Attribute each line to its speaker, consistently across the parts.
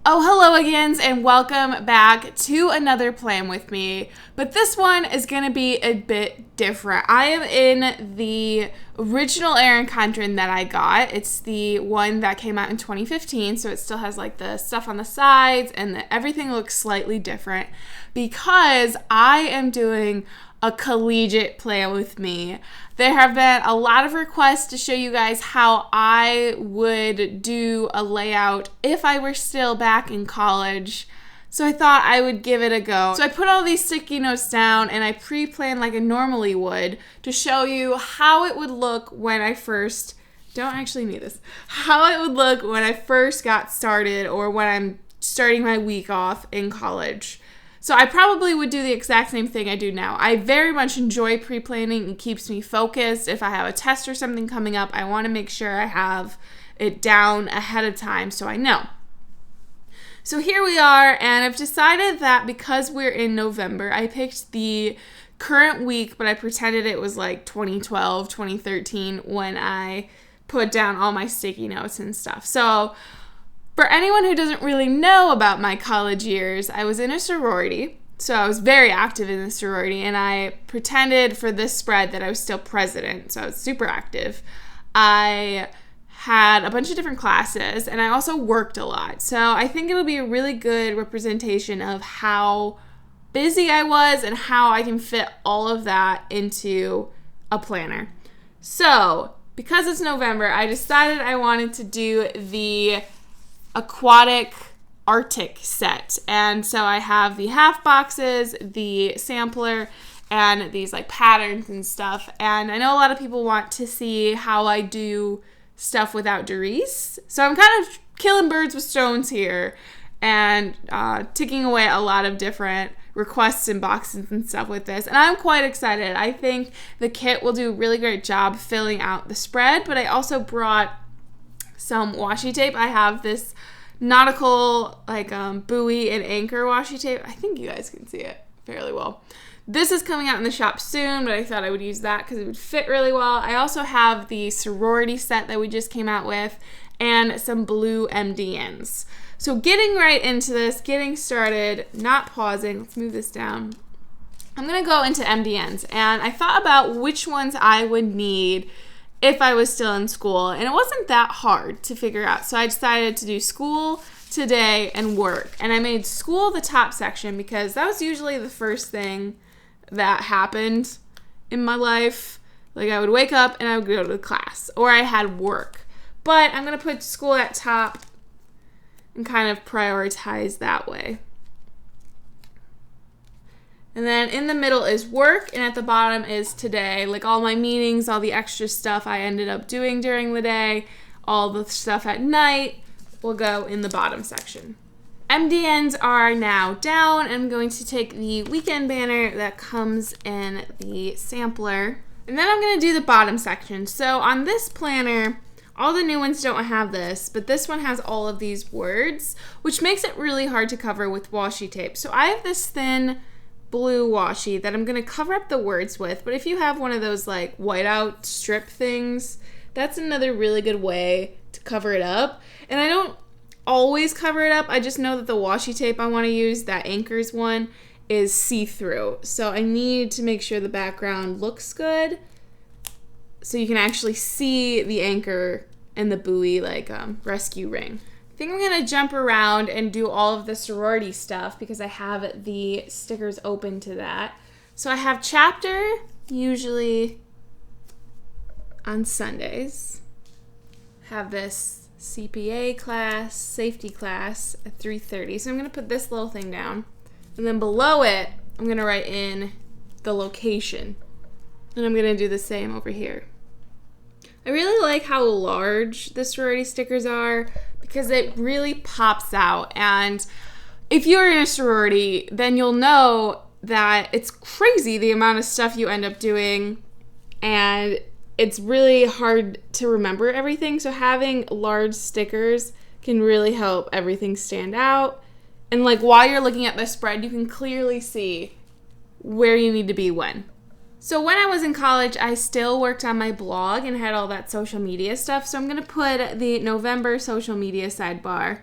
Speaker 1: Oh, hello again, and welcome back to another plan with me. But this one is going to be a bit different. I am in the original Erin Condren that I got. It's the one that came out in 2015, so it still has like the stuff on the sides and everything looks slightly different because I am doing a collegiate plan with me. There have been a lot of requests to show you guys how I would do a layout if I were still back in college. So I thought I would give it a go. So I put all these sticky notes down and I pre-planned like I normally would to show you how it would look when I first, don't actually need this, how it would look when I first got started or when I'm starting my week off in college. So I probably would do the exact same thing I do now. I very much enjoy pre-planning. It keeps me focused. If I have a test or something coming up, I want to make sure I have it down ahead of time so I know. So here we are, and I've decided that because we're in November, I picked the current week, but I pretended it was like 2012, 2013 when I put down all my sticky notes and stuff. So for anyone who doesn't really know about my college years, I was in a sorority, so I was very active in the sorority, and I pretended for this spread that I was still president, so I was super active. I had a bunch of different classes, and I also worked a lot, so I think it'll be a really good representation of how busy I was and how I can fit all of that into a planner. So, because it's November, I decided I wanted to do the aquatic Arctic set, and so I have the half boxes, the sampler, and these like patterns and stuff. And I know a lot of people want to see how I do stuff without Doris, so I'm kind of killing birds with stones here and ticking away a lot of different requests and boxes and stuff with this, and I'm quite excited. I think the kit will do a really great job filling out the spread, but I also brought some washi tape. I have this nautical buoy and anchor washi tape. I think you guys can see it fairly well. This is coming out in the shop soon, but I thought I would use that because it would fit really well. I also have the sorority set that we just came out with and some blue MDNs. So getting right into this, getting started, not pausing. Let's move this down. I'm going to go into MDNs, and I thought about which ones I would need if I was still in school, and it wasn't that hard to figure out. So I decided to do school, today, and work. And I made school the top section because that was usually the first thing that happened in my life. Like I would wake up and I would go to class, or I had work. But I'm going to put school at top and kind of prioritize that way. And then in the middle is work, and at the bottom is today, like all my meetings, all the extra stuff I ended up doing during the day, all the stuff at night will go in the bottom section. MDNs are now down. I'm going to take the weekend banner that comes in the sampler, and then I'm going to do the bottom section. So on this planner, all the new ones don't have this, but this one has all of these words, which makes it really hard to cover with washi tape. So I have this thin blue washi that I'm going to cover up the words with, but if you have one of those like whiteout strip things, that's another really good way to cover it up. And I don't always cover it up. I just know that the washi tape I want to use, that anchors one, is see-through. So I need to make sure the background looks good so you can actually see the anchor and the buoy rescue ring. I think I'm going to jump around and do all of the sorority stuff because I have the stickers open to that. So I have chapter, usually on Sundays. Have this CPA class, safety class at 3:30. So I'm going to put this little thing down. And then below it, I'm going to write in the location. And I'm going to do the same over here. I really like how large the sorority stickers are because it really pops out. And if you're in a sorority, then you'll know that it's crazy the amount of stuff you end up doing, and it's really hard to remember everything. So having large stickers can really help everything stand out. And like while you're looking at the spread, you can clearly see where you need to be when. So when I was in college, I still worked on my blog and had all that social media stuff. So I'm going to put the November social media sidebar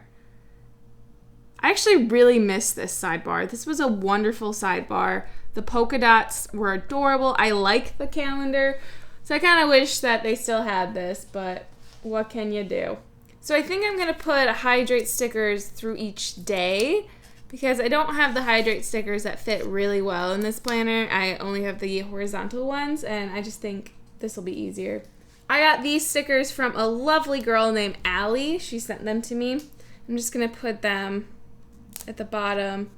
Speaker 1: I actually really miss this sidebar. This was a wonderful sidebar. The polka dots were adorable. I like the calendar. So I kind of wish that they still had this, but what can you do? So I think I'm going to put hydrate stickers through each day because I don't have the hydrate stickers that fit really well in this planner. I only have the horizontal ones, and I just think this will be easier. I got these stickers from a lovely girl named Allie. She sent them to me. I'm just going to put them at the bottom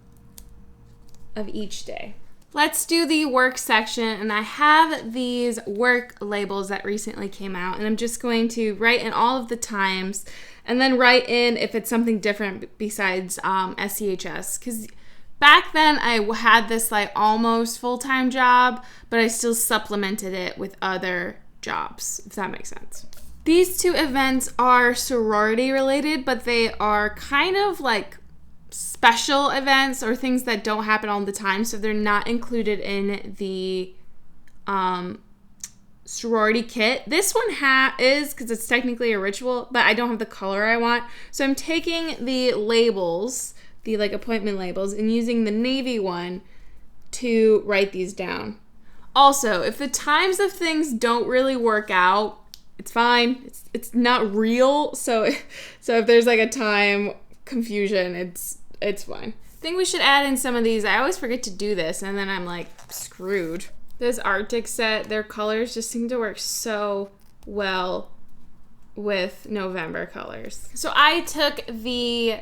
Speaker 1: of each day. Let's do the work section, and I have these work labels that recently came out, and I'm just going to write in all of the times and then write in if it's something different besides SCHS, because back then I had this like almost full-time job, but I still supplemented it with other jobs, if that makes sense. These two events are sorority related, but they are kind of like special events or things that don't happen all the time, so they're not included in the sorority kit. This one is because it's technically a ritual, but I don't have the color I want, so I'm taking the labels, the like appointment labels, and using the navy one to write these down. Also, if the times of things don't really work out, it's fine. It's not real, so if there's like a time confusion, it's fine. I think we should add in some of these. I always forget to do this, and then I'm like screwed. This Arctic set, their colors just seem to work so well with November colors. So I took the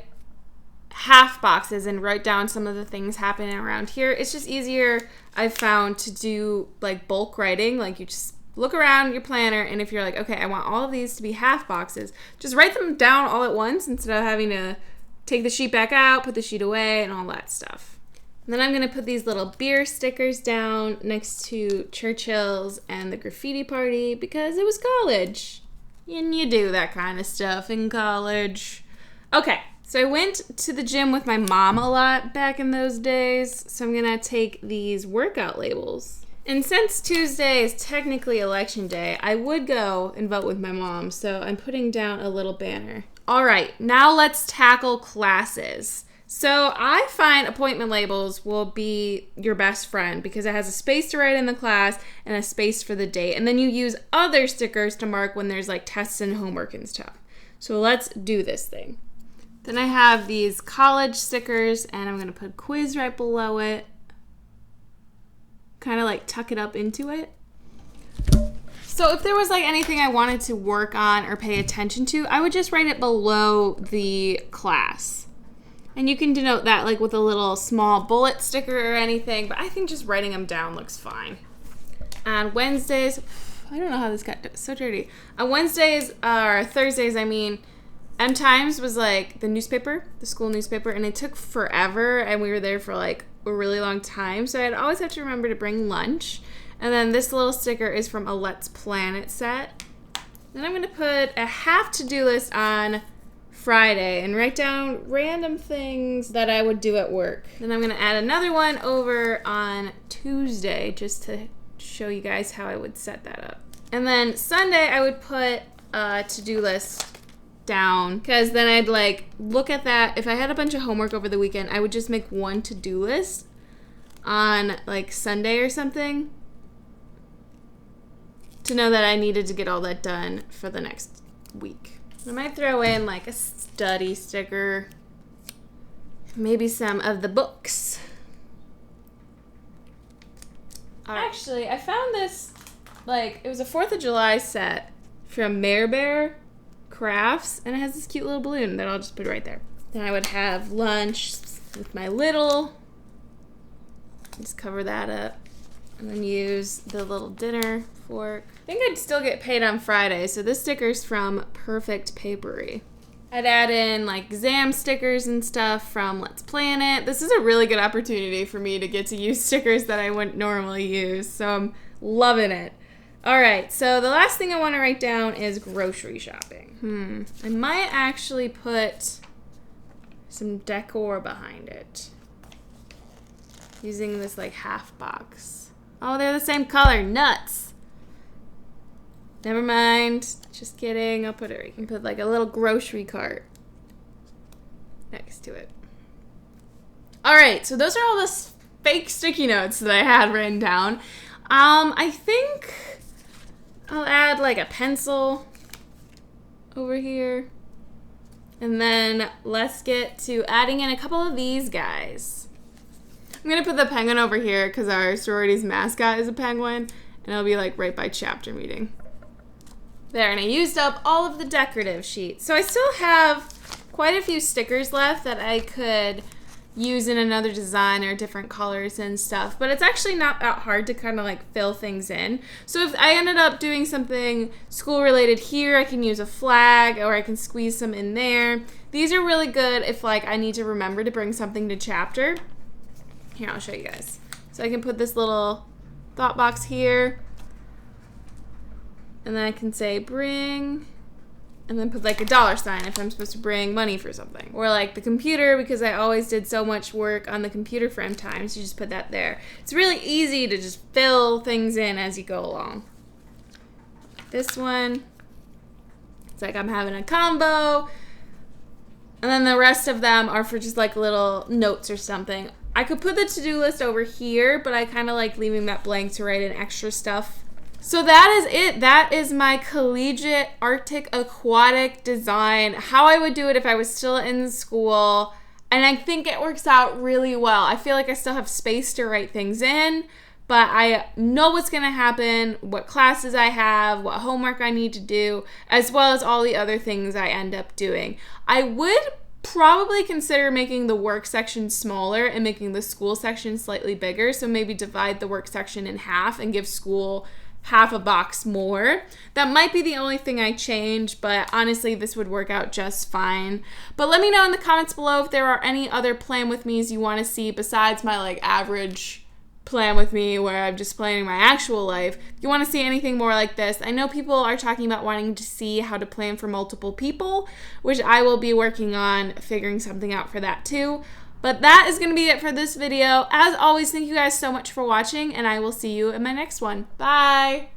Speaker 1: half boxes and wrote down some of the things happening around here. It's just easier, I've found, to do like bulk writing. Like you just look around your planner, and if you're like, okay, I want all of these to be half boxes, just write them down all at once instead of having to take the sheet back out, put the sheet away, and all that stuff. And then I'm going to put these little beer stickers down next to Churchill's and the graffiti party because it was college. And you do that kind of stuff in college. Okay, so I went to the gym with my mom a lot back in those days, so I'm going to take these workout labels. And since Tuesday is technically election day, I would go and vote with my mom, so I'm putting down a little banner. All right, now let's tackle classes. So I find appointment labels will be your best friend because it has a space to write in the class and a space for the date. And then you use other stickers to mark when there's like tests and homework and stuff. So let's do this thing. Then I have these college stickers, and I'm going to put quiz right below it. Kind of like tuck it up into it. So if there was like anything I wanted to work on or pay attention to, I would just write it below the class. And you can denote that like with a little small bullet sticker or anything, but I think just writing them down looks fine. On Wednesdays, I don't know how this got so dirty. On Wednesdays, or Thursdays, I mean, M Times was like the newspaper, the school newspaper, and it took forever, and we were there for like a really long time, so I'd always have to remember to bring lunch. And then this little sticker is from a Let's Plan It set. Then I'm going to put a half to-do list on Friday and write down random things that I would do at work. Then I'm going to add another one over on Tuesday just to show you guys how I would set that up. And then Sunday I would put a to-do list down because then I'd like look at that. If I had a bunch of homework over the weekend, I would just make one to-do list on like Sunday or something to know that I needed to get all that done for the next week. I might throw in like a study sticker, maybe some of the books. Actually, I found this, like, it was a 4th of July set from Mare Bear Crafts, and it has this cute little balloon that I'll just put right there. Then I would have lunch with my little, just cover that up, and then use the little dinner fork. I think I'd still get paid on Friday, so this sticker's from Perfect Papery. I'd add in like exam stickers and stuff from Let's Plan It. This is a really good opportunity for me to get to use stickers that I wouldn't normally use, so I'm loving it. All right, so the last thing I want to write down is grocery shopping. I might actually put some decor behind it using this like half box. Oh, they're the same color. Nuts. Never mind. Just kidding. I'll put it right. You can put like a little grocery cart next to it. All right, so those are all the fake sticky notes that I had written down. I think I'll add like a pencil over here. And then let's get to adding in a couple of these guys. I'm going to put the penguin over here because our sorority's mascot is a penguin. And it'll be like right by chapter meeting. There, and I used up all of the decorative sheets. So I still have quite a few stickers left that I could use in another design or different colors and stuff. But it's actually not that hard to kind of like fill things in. So if I ended up doing something school related here, I can use a flag or I can squeeze some in there. These are really good if like I need to remember to bring something to chapter. Here, I'll show you guys. So I can put this little thought box here. And then I can say bring, and then put like a $sign if I'm supposed to bring money for something. Or like the computer, because I always did so much work on the computer for M times, you just put that there. It's really easy to just fill things in as you go along. This one, it's like I'm having a combo. And then the rest of them are for just like little notes or something. I could put the to-do list over here, but I kind of like leaving that blank to write in extra stuff. So that is it. That is my collegiate Arctic aquatic design. How I would do it if I was still in school. And I think it works out really well. I feel like I still have space to write things in, but I know what's going to happen, what classes I have, what homework I need to do, as well as all the other things I end up doing. I would probably consider making the work section smaller and making the school section slightly bigger. So maybe divide the work section in half and give school half a box more. That might be the only thing I change, but honestly, this would work out just fine. But let me know in the comments below if there are any other plan with me's you want to see besides my like average plan with me where I'm just planning my actual life. If you want to see anything more like this, I know people are talking about wanting to see how to plan for multiple people, which I will be working on figuring something out for that too. But that is going to be it for this video. As always, thank you guys so much for watching, and I will see you in my next one. Bye!